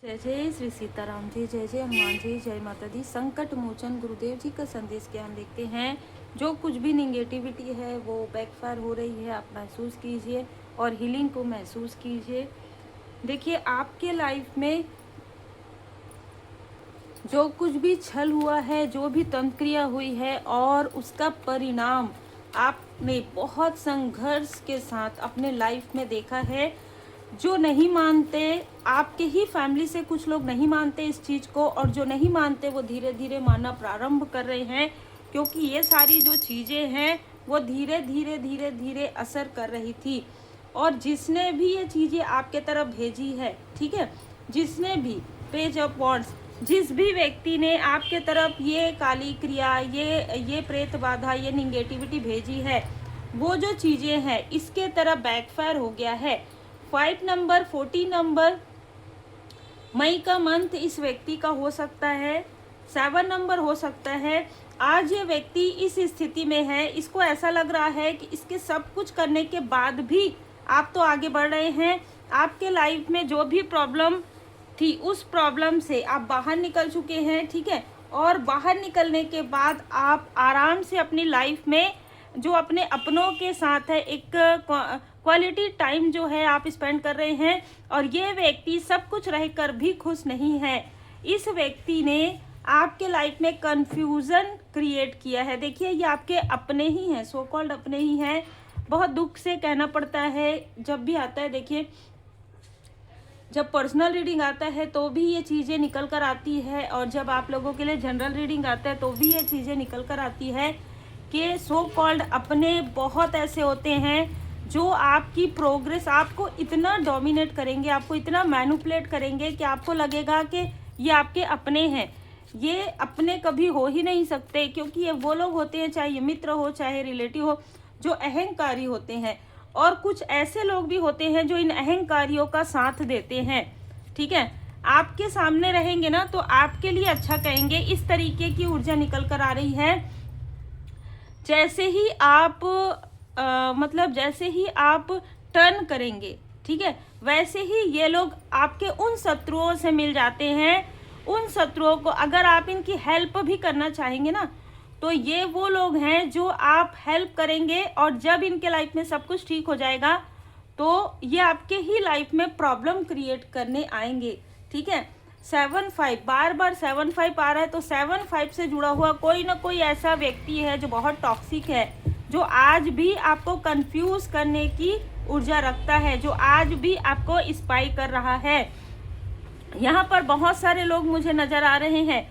जय जय श्री सीताराम जी, जय जय हनुमान जी, जय माता दी। संकट मोचन गुरुदेव जी का संदेश क्या हम देखते हैं। जो कुछ भी निगेटिविटी है वो बैकफायर हो रही है, आप महसूस कीजिए और हीलिंग को महसूस कीजिए। देखिए, आपके लाइफ में जो कुछ भी छल हुआ है, जो भी तंत्रिया हुई है और उसका परिणाम आपने बहुत संघर्ष के साथ अपने लाइफ में देखा है। जो नहीं मानते, आपके ही फैमिली से कुछ लोग नहीं मानते इस चीज़ को, और जो नहीं मानते वो धीरे धीरे मानना प्रारंभ कर रहे हैं, क्योंकि ये सारी जो चीज़ें हैं वो धीरे धीरे धीरे धीरे असर कर रही थी। और जिसने भी ये चीज़ें आपके तरफ भेजी है, ठीक है, जिसने भी पेज ऑफ वॉन्ड्स, जिस भी व्यक्ति ने आपके तरफ ये काली क्रिया, ये प्रेत बाधा, ये निगेटिविटी भेजी है, वो जो चीज़ें हैं इसके तरफ बैकफायर हो गया है। 5 नंबर, 14 नंबर मई का मंथ इस व्यक्ति का हो सकता है, 7 नंबर हो सकता है। आज ये व्यक्ति इस स्थिति में है, इसको ऐसा लग रहा है कि इसके सब कुछ करने के बाद भी आप तो आगे बढ़ रहे हैं। आपके लाइफ में जो भी प्रॉब्लम थी उस प्रॉब्लम से आप बाहर निकल चुके हैं, ठीक है। और बाहर निकलने के बाद आप आराम से अपनी लाइफ में जो अपने अपनों के साथ है एक क्वालिटी टाइम जो है आप स्पेंड कर रहे हैं। और ये व्यक्ति सब कुछ रहकर भी खुश नहीं है। इस व्यक्ति ने आपके लाइफ में कंफ्यूजन क्रिएट किया है। देखिए, ये आपके अपने ही हैं, सो कॉल्ड अपने ही हैं। बहुत दुख से कहना पड़ता है जब भी आता है। देखिए, जब पर्सनल रीडिंग आता है तो भी ये चीज़ें निकल कर आती है, और जब आप लोगों के लिए जनरल रीडिंग आता है तो भी ये चीज़ें निकल कर आती है कि सो कॉल्ड अपने बहुत ऐसे होते हैं जो आपकी प्रोग्रेस, आपको इतना डोमिनेट करेंगे, आपको इतना मैनिपुलेट करेंगे कि आपको लगेगा कि ये आपके अपने हैं। ये अपने कभी हो ही नहीं सकते, क्योंकि ये वो लोग होते हैं, चाहे ये मित्र हो चाहे रिलेटिव हो, जो अहंकारी होते हैं। और कुछ ऐसे लोग भी होते हैं जो इन अहंकारियों का साथ देते हैं, ठीक है। आपके सामने रहेंगे ना तो आपके लिए अच्छा कहेंगे, इस तरीके की ऊर्जा निकल कर आ रही है। जैसे ही आप जैसे ही आप टर्न करेंगे, ठीक है, वैसे ही ये लोग आपके उन शत्रुओं से मिल जाते हैं। उन शत्रुओं को अगर आप इनकी हेल्प भी करना चाहेंगे ना, तो ये वो लोग हैं जो आप हेल्प करेंगे, और जब इनके लाइफ में सब कुछ ठीक हो जाएगा तो ये आपके ही लाइफ में प्रॉब्लम क्रिएट करने आएंगे, ठीक है। 7-5 बार बार 7-5 आ रहा है, तो 7-5 से जुड़ा हुआ कोई ना कोई ऐसा व्यक्ति है जो बहुत टॉक्सिक है, जो आज भी आपको कंफ्यूज करने की ऊर्जा रखता है, जो आज भी आपको स्पाई कर रहा है। यहाँ पर बहुत सारे लोग मुझे नजर आ रहे हैं।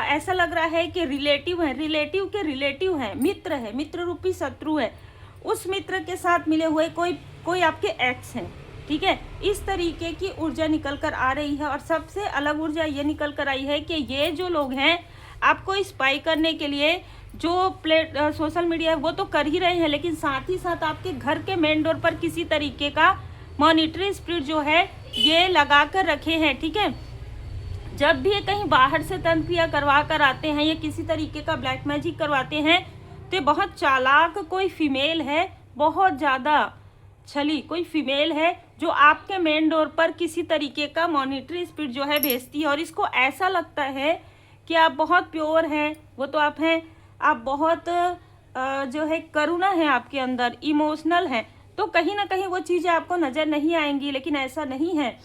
ऐसा लग रहा है कि रिलेटिव है, रिलेटिव के रिलेटिव है, मित्र रूपी शत्रु है। उस मित्र के साथ मिले हुए कोई आपके एक्स हैं, ठीक है। इस तरीके की ऊर्जा निकल कर आ रही है। और सबसे अलग ऊर्जा ये निकल कर आई है कि ये जो लोग हैं आपको स्पाई करने के लिए जो सोशल मीडिया है वो तो कर ही रहे हैं, लेकिन साथ ही साथ आपके घर के मेन डोर पर किसी तरीके का मॉनिटरी स्पिरिट जो है ये लगा कर रखे हैं, ठीक है। जब भी ये कहीं बाहर से तंत्र क्रिया करवा कर आते हैं या किसी तरीके का ब्लैक मैजिक करवाते हैं, तो बहुत चालाक कोई फीमेल है, बहुत ज़्यादा छली कोई फीमेल है, जो आपके मेन डोर पर किसी तरीके का मॉनिटरी स्पिरिट जो है भेजती है। और इसको ऐसा लगता है कि आप बहुत प्योर हैं, वो तो आप हैं, आप बहुत जो है करुणा है आपके अंदर, इमोशनल हैं, तो कहीं ना कहीं वो चीज़ें आपको नज़र नहीं आएंगी। लेकिन ऐसा नहीं है।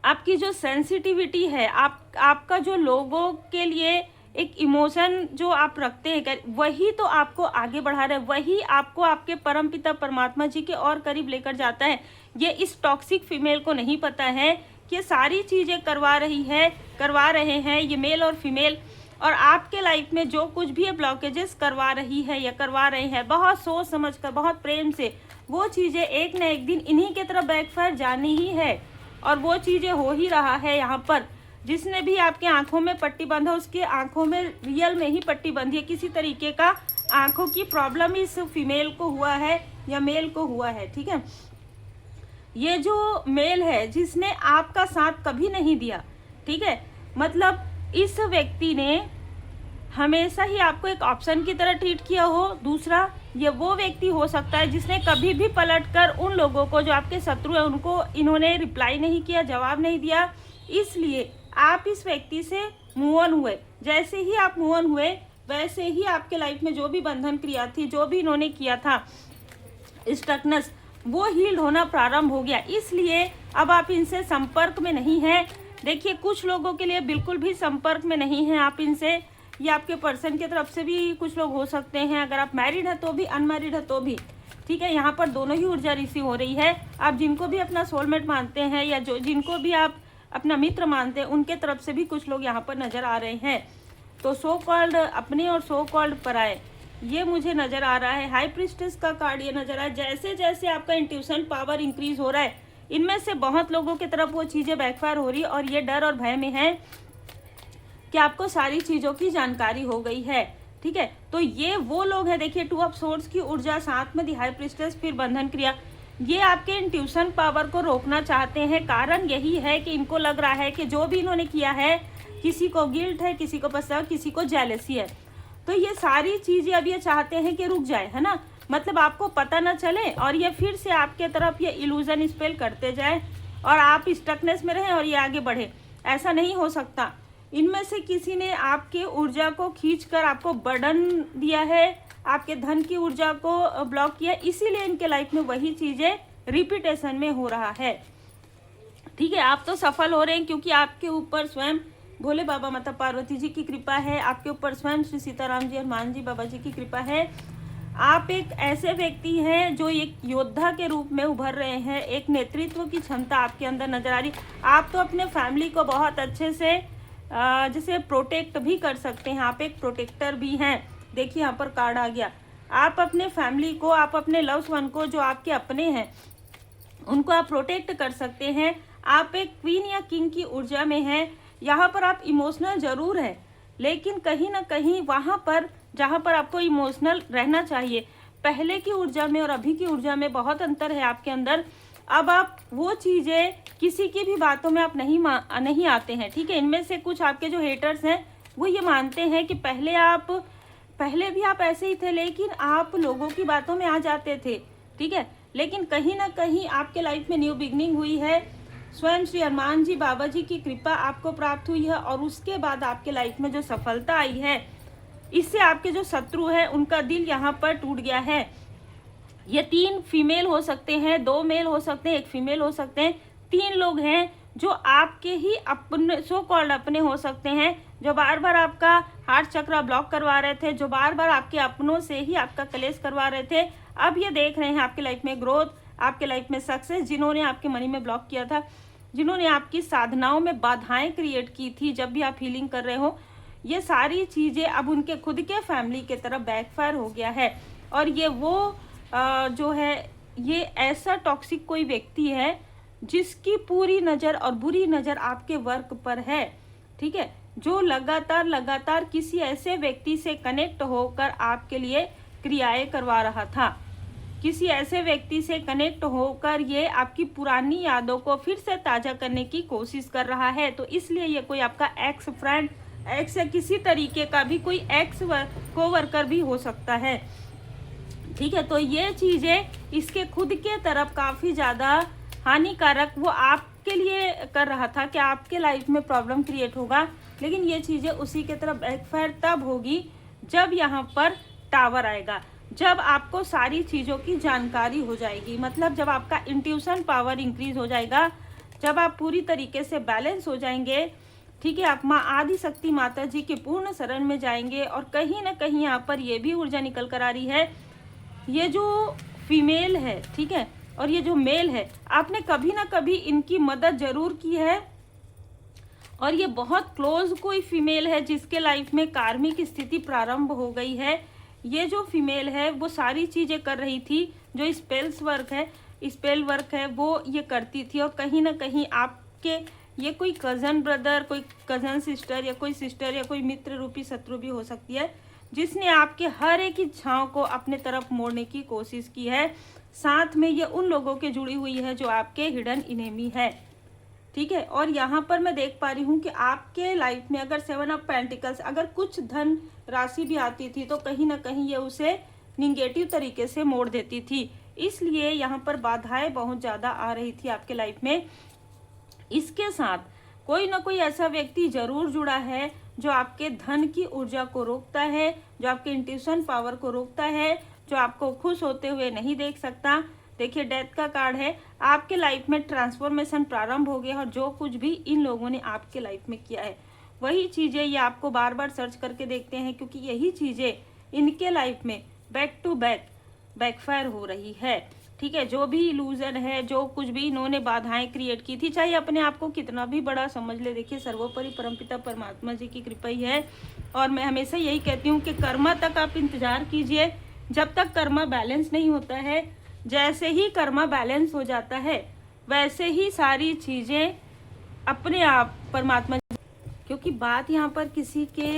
आपकी जो सेंसिटिविटी है, आपका जो लोगों के लिए एक इमोशन जो आप रखते हैं, वही तो आपको आगे बढ़ा रहा है, वही आपको आपके परमपिता परमात्मा जी के और करीब लेकर जाता है। ये इस टॉक्सिक फीमेल को नहीं पता है कि सारी चीज़ें करवा रहे हैं ये मेल और फीमेल। और आपके लाइफ में जो कुछ भी ये ब्लॉकेजेस करवा रही है या करवा रहे हैं, बहुत सोच समझ कर, बहुत प्रेम से, वो चीज़ें एक न एक दिन इन्हीं के तरफ बैकफायर जानी ही है। और वो चीज़ें हो ही रहा है। यहाँ पर जिसने भी आपके आंखों में पट्टी बांधा, उसकी आंखों में रियल में ही पट्टी बंधी है। किसी तरीके का आंखों की प्रॉब्लम इस फीमेल को हुआ है या मेल को हुआ है, ठीक है। ये जो मेल है जिसने आपका साथ कभी नहीं दिया, ठीक है, मतलब इस व्यक्ति ने हमेशा ही आपको एक ऑप्शन की तरह ट्रीट किया हो। दूसरा, ये वो व्यक्ति हो सकता है जिसने कभी भी पलटकर उन लोगों को जो आपके शत्रु हैं उनको इन्होंने रिप्लाई नहीं किया, जवाब नहीं दिया, इसलिए आप इस व्यक्ति से मूव ऑन हुए। जैसे ही आप मूव ऑन हुए वैसे ही आपके लाइफ में जो भी बंधन क्रिया थी, जो भी इन्होंने किया था स्टकनेस, वो हील्ड होना प्रारंभ हो गया। इसलिए अब आप इनसे संपर्क में नहीं हैं। देखिए कुछ लोगों के लिए बिल्कुल भी संपर्क में नहीं है आप इनसे, ये आपके पर्सन की तरफ से भी कुछ लोग हो सकते हैं। अगर आप मैरिड है तो भी, अनमैरिड है तो भी, ठीक है। यहाँ पर दोनों ही ऊर्जा रिसीव हो रही है। आप जिनको भी अपना सोलमेट मानते हैं या जो जिनको भी आप अपना मित्र मानते हैं, उनके तरफ से भी कुछ लोग यहाँ पर नजर आ रहे हैं। तो सो कॉल्ड अपने और सो कॉल्ड पराए, ये मुझे नजर आ रहा है। हाई प्रिस्टेस का कार्ड ये नजर आ रहा है। जैसे जैसे आपका इंट्यूशन पावर इंक्रीज हो रहा है, इनमें से बहुत लोगों की तरफ वो चीजें बैकफायर हो रही है और ये डर और भय में है कि आपको सारी चीजों की जानकारी हो गई है, ठीक है। तो ये वो लोग हैं, देखिए 2 ऑफ सोर्ड्स की ऊर्जा, साथ में दी हाई प्रिस्टेस, फिर बंधन क्रिया, ये आपके इंट्यूशन पावर को रोकना चाहते हैं। कारण यही है कि इनको लग रहा है कि जो भी इन्होंने किया है, किसी को गिल्ट है, किसी को पछतावा, किसी को जेलसी है, तो ये सारी चीजें अब ये चाहते हैं कि रुक जाए, है ना। मतलब आपको पता ना चले और ये फिर से आपके तरफ ये इल्यूजन स्पेल करते जाए और आप स्टकनेस में रहें और ये आगे बढ़े। ऐसा नहीं हो सकता। इनमें से किसी ने आपके ऊर्जा को खींचकर आपको बर्डन दिया है, आपके धन की ऊर्जा को ब्लॉक किया, इसीलिए इनके लाइफ में वही चीजें रिपीटेशन में हो रहा है, ठीक है। आप तो सफल हो रहे हैं क्योंकि आपके ऊपर स्वयं भोले बाबा माता पार्वती जी की कृपा है, आपके ऊपर स्वयं श्री सीताराम जी, हनुमान जी बाबा जी की कृपा है। आप एक ऐसे व्यक्ति हैं जो एक योद्धा के रूप में उभर रहे हैं, एक नेतृत्व की क्षमता आपके अंदर नजर आ रही। आप तो अपने फैमिली को बहुत अच्छे से जैसे प्रोटेक्ट भी कर सकते हैं, आप एक प्रोटेक्टर भी हैं। देखिए यहाँ पर कार्ड आ गया, आप अपने फैमिली को, आप अपने लव्ड वन को, जो आपके अपने हैं, उनको आप प्रोटेक्ट कर सकते हैं। आप एक क्वीन या किंग की ऊर्जा में हैं। यहाँ पर आप इमोशनल जरूर है, लेकिन कहीं ना कहीं वहाँ पर जहाँ पर आपको इमोशनल रहना चाहिए, पहले की ऊर्जा में और अभी की ऊर्जा में बहुत अंतर है आपके अंदर। अब आप वो चीज़ें, किसी की भी बातों में आप नहीं आते हैं, ठीक है। इनमें से कुछ आपके जो हेटर्स हैं वो ये मानते हैं कि पहले भी आप ऐसे ही थे, लेकिन आप लोगों की बातों में आ जाते थे, ठीक है। लेकिन कहीं ना कहीं आपके लाइफ में न्यू बिगनिंग हुई है, स्वयं श्री हनुमान जी बाबा जी की कृपा आपको प्राप्त हुई है और उसके बाद आपके लाइफ में जो सफलता आई है, इससे आपके जो शत्रु है उनका दिल यहाँ पर टूट गया है। ये 3 फीमेल हो सकते हैं, 2 मेल हो सकते हैं, 1 फीमेल हो सकते हैं, 3 लोग हैं जो आपके ही अपने सो कॉल्ड अपने हो सकते हैं, जो बार बार आपका हार्ट चक्र ब्लॉक करवा रहे थे, जो बार बार आपके अपनों से ही आपका कलेश करवा रहे थे। अब ये देख रहे हैं आपके लाइफ में ग्रोथ, आपके लाइफ में सक्सेस। जिन्होंने आपके मनी में ब्लॉक किया था, जिन्होंने आपकी साधनाओं में बाधाएं क्रिएट की थी जब भी आप हीलिंग कर रहे हो, ये सारी चीज़ें अब उनके खुद के फैमिली के तरफ बैकफायर हो गया है। और ये वो जो है, ये ऐसा टॉक्सिक कोई व्यक्ति है जिसकी पूरी नज़र और बुरी नज़र आपके वर्क पर है, ठीक है। जो लगातार किसी ऐसे व्यक्ति से कनेक्ट होकर आपके लिए क्रियाएं करवा रहा था, किसी ऐसे व्यक्ति से कनेक्ट होकर ये आपकी पुरानी यादों को फिर से ताज़ा करने की कोशिश कर रहा है। तो इसलिए ये कोई आपका एक्स फ्रेंड, एक्स या किसी तरीके का भी कोई एक्स कोवर्कर भी हो सकता है, ठीक है। तो ये चीज़ें इसके खुद के तरफ काफ़ी ज़्यादा हानिकारक वो आपके लिए कर रहा था कि आपके लाइफ में प्रॉब्लम क्रिएट होगा, लेकिन ये चीज़ें उसी के तरफ बैकफायर तब होगी जब यहाँ पर टावर आएगा, जब आपको सारी चीज़ों की जानकारी हो जाएगी। मतलब जब आपका इंट्यूशन पावर इंक्रीज हो जाएगा, जब आप पूरी तरीके से बैलेंस हो जाएंगे, ठीक है। आप माँ आदि शक्ति माता जी के पूर्ण शरण में जाएंगे। और कहीं ना कहीं यहाँ पर ये भी ऊर्जा निकल कर आ रही है, ये जो फीमेल है, ठीक है, और ये जो मेल है, आपने कभी ना कभी इनकी मदद जरूर की है। और ये बहुत क्लोज कोई फीमेल है जिसके लाइफ में कार्मिक स्थिति प्रारंभ हो गई है। ये जो फीमेल है वो सारी चीज़ें कर रही थी, जो स्पेल वर्क है वो ये करती थी। और कहीं ना कहीं आपके ये कोई कज़न ब्रदर, कोई कज़न सिस्टर या कोई सिस्टर या कोई मित्र रूपी शत्रु भी हो सकती है, जिसने आपके हर एक इच्छाओं को अपने तरफ मोड़ने की कोशिश की है। साथ में ये उन लोगों के जुड़ी हुई है जो आपके हिडन इनेमी है, ठीक है। और यहाँ पर मैं देख पा रही हूँ कि आपके लाइफ में अगर 7 ऑफ पेंटिकल्स, अगर कुछ धन राशि भी आती थी तो कहीं ना कहीं ये उसे निगेटिव तरीके से मोड़ देती थी। इसलिए यहाँ पर बाधाएं बहुत ज़्यादा आ रही थी आपके लाइफ में। इसके साथ कोई ना कोई ऐसा व्यक्ति जरूर जुड़ा है जो आपके धन की ऊर्जा को रोकता है, जो आपके इंट्यूशन पावर को रोकता है, जो आपको खुश होते हुए नहीं देख सकता। देखिए डेथ का कार्ड है, आपके लाइफ में ट्रांसफॉर्मेशन प्रारंभ हो गया और जो कुछ भी इन लोगों ने आपके लाइफ में किया है वही चीजें ये आपको बार बार सर्च करके देखते हैं, क्योंकि यही चीजें इनके लाइफ में बैक टू बैक बैकफायर हो रही है। ठीक है, जो भी इल्यूजन है, जो कुछ भी इन्होंने बाधाएं क्रिएट की थी, चाहे अपने आप को कितना भी बड़ा समझ ले, देखिए सर्वोपरि परमपिता परमात्मा जी की कृपा ही है। और मैं हमेशा यही कहती हूँ कि कर्मा तक आप इंतजार कीजिए, जब तक कर्मा बैलेंस नहीं होता है। जैसे ही कर्मा बैलेंस हो जाता है वैसे ही सारी चीजें अपने आप परमात्मा, क्योंकि बात यहाँ पर किसी के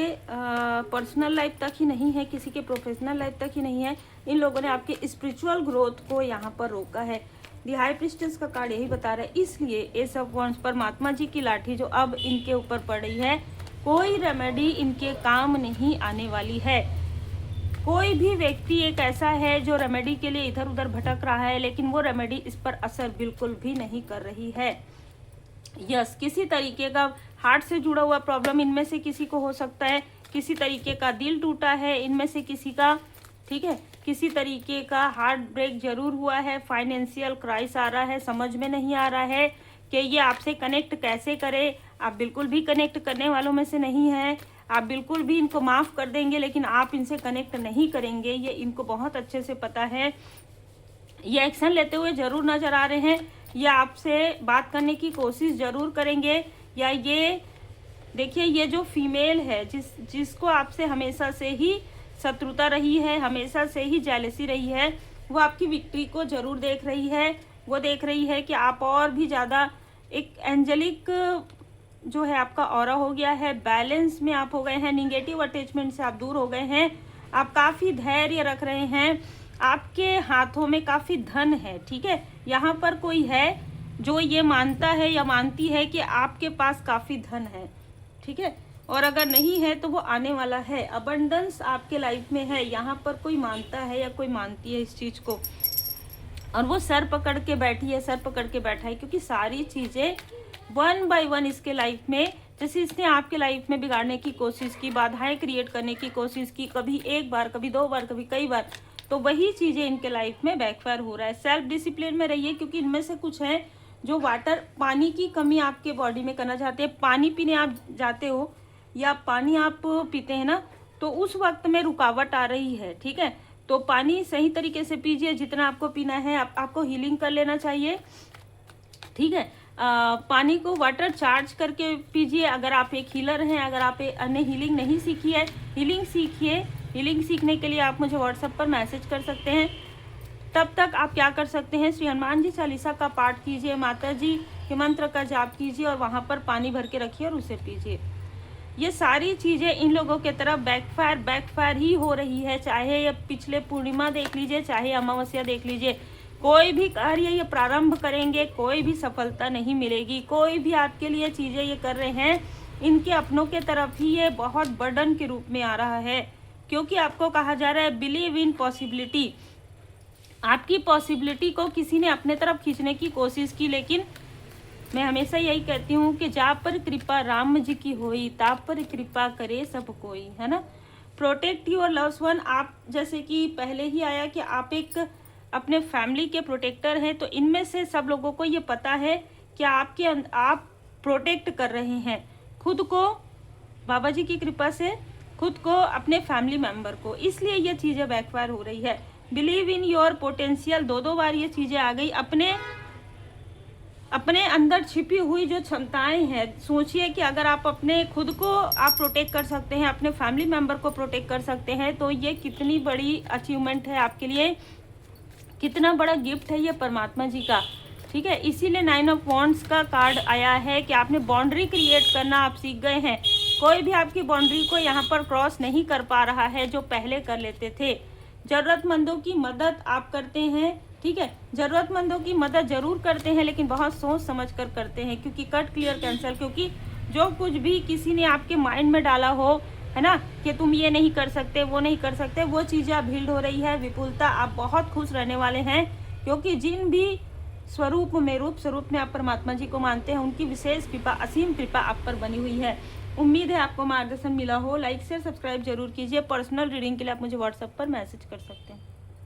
पर्सनल लाइफ तक ही नहीं है, किसी के प्रोफेशनल लाइफ तक ही नहीं है। इन लोगों ने आपके स्पिरिचुअल ग्रोथ को यहाँ पर रोका है। दी हाई प्रीस्टेस का कार्ड यही बता रहा है। इसलिए एस ऑफ वांड्स, परमात्मा जी की लाठी जो अब इनके ऊपर पड़ रही है, कोई रेमेडी इनके काम नहीं आने वाली है। कोई भी व्यक्ति एक ऐसा है जो रेमेडी के लिए इधर उधर भटक रहा है, लेकिन वो रेमेडी इस पर असर बिल्कुल भी नहीं कर रही है। यस, किसी तरीके का हार्ट से जुड़ा हुआ प्रॉब्लम इनमें से किसी को हो सकता है, किसी तरीके का दिल टूटा है इनमें से किसी का, ठीक है, किसी तरीके का हार्ट ब्रेक जरूर हुआ है, फाइनेंशियल क्राइस आ रहा है, समझ में नहीं आ रहा है कि ये आपसे कनेक्ट कैसे करे। आप बिल्कुल भी कनेक्ट करने वालों में से नहीं है, आप बिल्कुल भी इनको माफ कर देंगे, लेकिन आप इनसे कनेक्ट नहीं करेंगे, ये इनको बहुत अच्छे से पता है। ये एक्शन लेते हुए जरूर नजर आ रहे हैं, ये आपसे बात करने की कोशिश जरूर करेंगे। या ये देखिए, ये जो फीमेल है जिसको आपसे हमेशा से ही शत्रुता रही है, हमेशा से ही जेलसी रही है, वो आपकी विक्ट्री को जरूर देख रही है। वो देख रही है कि आप और भी ज़्यादा एक एंजेलिक जो है आपका ऑरा हो गया है, बैलेंस में आप हो गए हैं, निगेटिव अटैचमेंट से आप दूर हो गए हैं, आप काफ़ी धैर्य रख रहे हैं, आपके हाथों में काफ़ी धन है। ठीक है, यहाँ पर कोई है जो ये मानता है या मानती है कि आपके पास काफ़ी धन है। ठीक है, और अगर नहीं है तो वो आने वाला है। अबंडेंस आपके लाइफ में है, यहाँ पर कोई मानता है या कोई मानती है इस चीज़ को, और वो सर पकड़ के बैठी है, सर पकड़ के बैठा है, क्योंकि सारी चीज़ें वन बाय वन इसके लाइफ में, जैसे इसने आपके लाइफ में बिगाड़ने की कोशिश की, बाधाएं क्रिएट करने की कोशिश की, कभी एक बार, कभी दो बार, कभी कई बार, तो वही चीज़ें इनके लाइफ में बैकफायर हो रहा है। सेल्फ डिसिप्लिन में रहिए, क्योंकि इनमें से कुछ हैं जो वाटर, पानी की कमी आपके बॉडी में करना चाहते हैं। पानी पीने आप जाते हो या पानी आप पीते हैं ना, तो उस वक्त में रुकावट आ रही है। ठीक है, तो पानी सही तरीके से पीजिए, जितना आपको पीना है। आपको हीलिंग कर लेना चाहिए। ठीक है, पानी को वाटर चार्ज करके पीजिए। अगर आप एक हीलर हैं, अगर आप अन्य हीलिंग नहीं सीखी है, हीलिंग सीखिए। हीलिंग सीखने के लिए आप मुझे व्हाट्सएप पर मैसेज कर सकते हैं। तब तक आप क्या कर सकते हैं, श्री हनुमान जी चालीसा का पाठ कीजिए, माता जी के मंत्र का जाप कीजिए और वहाँ पर पानी भर के रखिए और उसे पीजिए। ये सारी चीज़ें इन लोगों के तरफ बैकफायर ही हो रही है। चाहे ये पिछले पूर्णिमा देख लीजिए, चाहे अमावस्या देख लीजिए, कोई भी कार्य ये प्रारंभ करेंगे कोई भी सफलता नहीं मिलेगी। कोई भी आपके लिए चीज़ें ये कर रहे हैं, इनके अपनों के तरफ ही ये बहुत बर्डन के रूप में आ रहा है, क्योंकि आपको कहा जा रहा है बिलीव इन पॉसिबिलिटी। आपकी पॉसिबिलिटी को किसी ने अपने तरफ खींचने की कोशिश की, लेकिन मैं हमेशा यही कहती हूँ कि जा पर कृपा राम जी की होई, ता पर कृपा करे सब कोई, है ना। Protect your loves one. आप जैसे कि पहले ही आया कि आप एक अपने फैमिली के प्रोटेक्टर हैं, तो इनमें से सब लोगों को ये पता है कि आप प्रोटेक्ट कर रहे हैं खुद को, बाबा जी की कृपा से खुद को, अपने फैमिली मेंबर को, इसलिए ये चीज़ें बैकफायर हो रही है। बिलीव इन योर पोटेंशियल, दो बार ये चीज़ें आ गई। अपने अंदर छिपी हुई जो क्षमताएं हैं, सोचिए कि अगर आप अपने खुद को आप प्रोटेक्ट कर सकते हैं, अपने फैमिली मेंबर को प्रोटेक्ट कर सकते हैं, तो ये कितनी बड़ी अचीवमेंट है आपके लिए, कितना बड़ा गिफ्ट है ये परमात्मा जी का। ठीक है, इसीलिए 9 ऑफ वॉन्ड्स का कार्ड आया है कि आपने बाउंड्री क्रिएट करना आप सीख गए हैं। कोई भी आपकी बाउंड्री को यहाँ पर क्रॉस नहीं कर पा रहा है जो पहले कर लेते थे। ज़रूरतमंदों की मदद आप करते हैं। ठीक है, ज़रूरतमंदों की मदद जरूर करते हैं, लेकिन बहुत सोच समझ कर करते हैं, क्योंकि कट क्लियर कैंसल, क्योंकि जो कुछ भी किसी ने आपके माइंड में डाला हो, है ना, कि तुम ये नहीं कर सकते, वो नहीं कर सकते, वो चीज़ें अब हिल्ड हो रही है। विपुलता, आप बहुत खुश रहने वाले हैं, क्योंकि जिन भी स्वरूप में, रूप स्वरूप में आप परमात्मा जी को मानते हैं, उनकी विशेष कृपा, असीम कृपा आप पर बनी हुई है। उम्मीद है आपको मार्गदर्शन मिला हो। लाइक शेयर सब्सक्राइब जरूर कीजिए। पर्सनल रीडिंग के लिए आप मुझे व्हाट्सएप पर मैसेज कर सकते हैं।